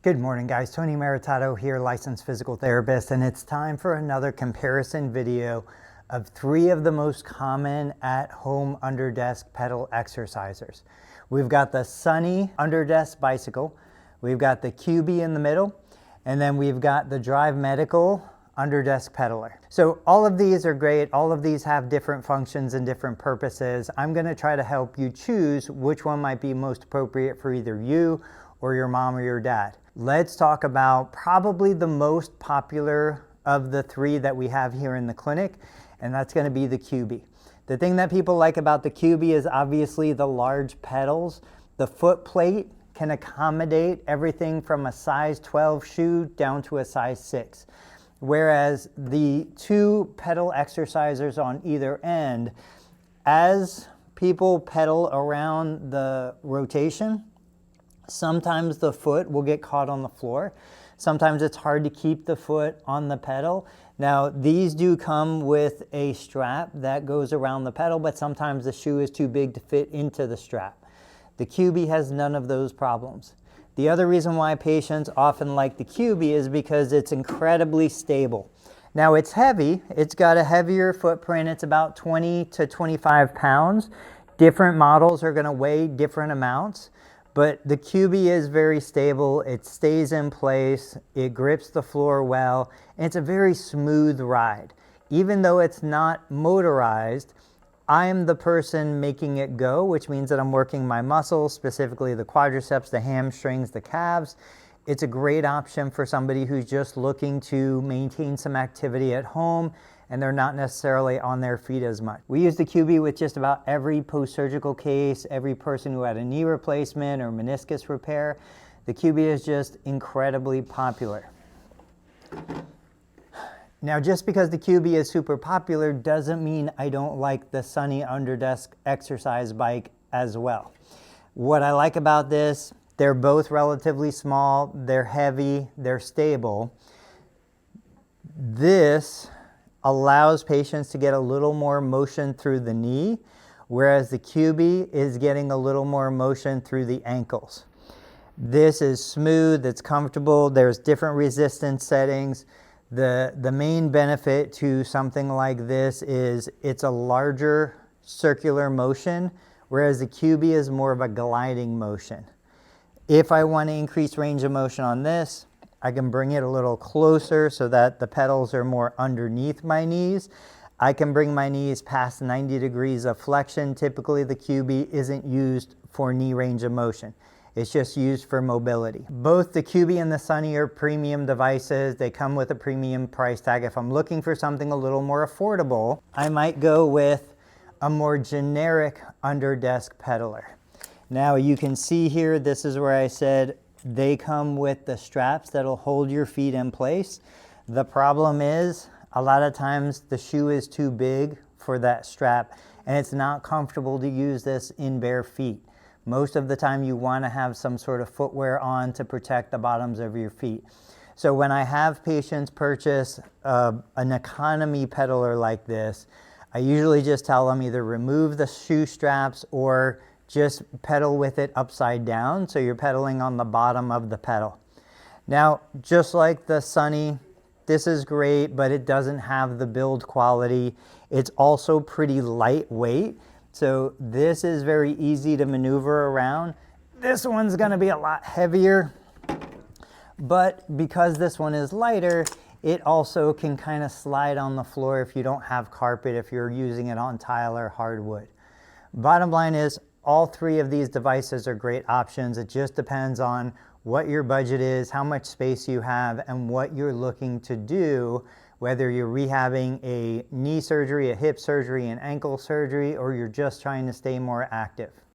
Good morning, guys. Tony Maritato here, licensed physical therapist, and it's time for another comparison video of 3 of the most common at-home under-desk pedal exercisers. We've got the Sunny under-desk bicycle, we've got the Cubii in the middle, and then we've got the Drive Medical under-desk pedaler. So all of these are great. All of these have different functions and different purposes. I'm going to try to help you choose which one might be most appropriate for either you or your mom or your dad. Let's talk about probably the most popular of the 3 that we have here in the clinic, and that's going to be the Cubii. The thing that people like about the Cubii is obviously the large pedals. The foot plate can accommodate everything from a size 12 shoe down to a size 6. Whereas the 2 pedal exercisers on either end, as people pedal around the rotation, sometimes the foot will get caught on the floor. Sometimes it's hard to keep the foot on the pedal. Now, these do come with a strap that goes around the pedal, but sometimes the shoe is too big to fit into the strap. The Cubii has none of those problems. The other reason why patients often like the Cubii is because it's incredibly stable. Now, it's heavy. It's got a heavier footprint. It's about 20 to 25 pounds. Different models are going to weigh different amounts. But the Cubii is very stable, it stays in place, it grips the floor well, and it's a very smooth ride. Even though it's not motorized, I am the person making it go, which means that I'm working my muscles, specifically the quadriceps, the hamstrings, the calves. It's a great option for somebody who's just looking to maintain some activity at home and they're not necessarily on their feet as much. We use the Cubii with just about every post-surgical case, every person who had a knee replacement or meniscus repair. The Cubii is just incredibly popular. Now, just because the Cubii is super popular doesn't mean I don't like the Sunny underdesk exercise bike as well. What I like about this, they're both relatively small, they're heavy, they're stable. This allows patients to get a little more motion through the knee, whereas the Cubii is getting a little more motion through the ankles. This is smooth, it's comfortable, there's different resistance settings. The main benefit to something like this is it's a larger circular motion, whereas the Cubii is more of a gliding motion. If I want to increase range of motion on this, I can bring it a little closer so that the pedals are more underneath my knees. I can bring my knees past 90 degrees of flexion. Typically, the Cubii isn't used for knee range of motion. It's just used for mobility. Both the Cubii and the Sunny are premium devices. They come with a premium price tag. If I'm looking for something a little more affordable, I might go with a more generic under-desk pedaler. Now, you can see here, this is where I said they come with the straps that'll hold your feet in place. The problem is, a lot of times the shoe is too big for that strap, and it's not comfortable to use this in bare feet. Most of the time you want to have some sort of footwear on to protect the bottoms of your feet. So when I have patients purchase an economy pedaler like this, I usually just tell them either remove the shoe straps or just pedal with it upside down, so you're pedaling on the bottom of the pedal. Now, just like the Sunny, this is great, but it doesn't have the build quality. It's also pretty lightweight, so this is very easy to maneuver around. This one's gonna be a lot heavier, but because this one is lighter, it also can kind of slide on the floor if you don't have carpet, if you're using it on tile or hardwood. Bottom line is, all 3 of these devices are great options. It just depends on what your budget is, how much space you have, and what you're looking to do, whether you're rehabbing a knee surgery, a hip surgery, an ankle surgery, or you're just trying to stay more active.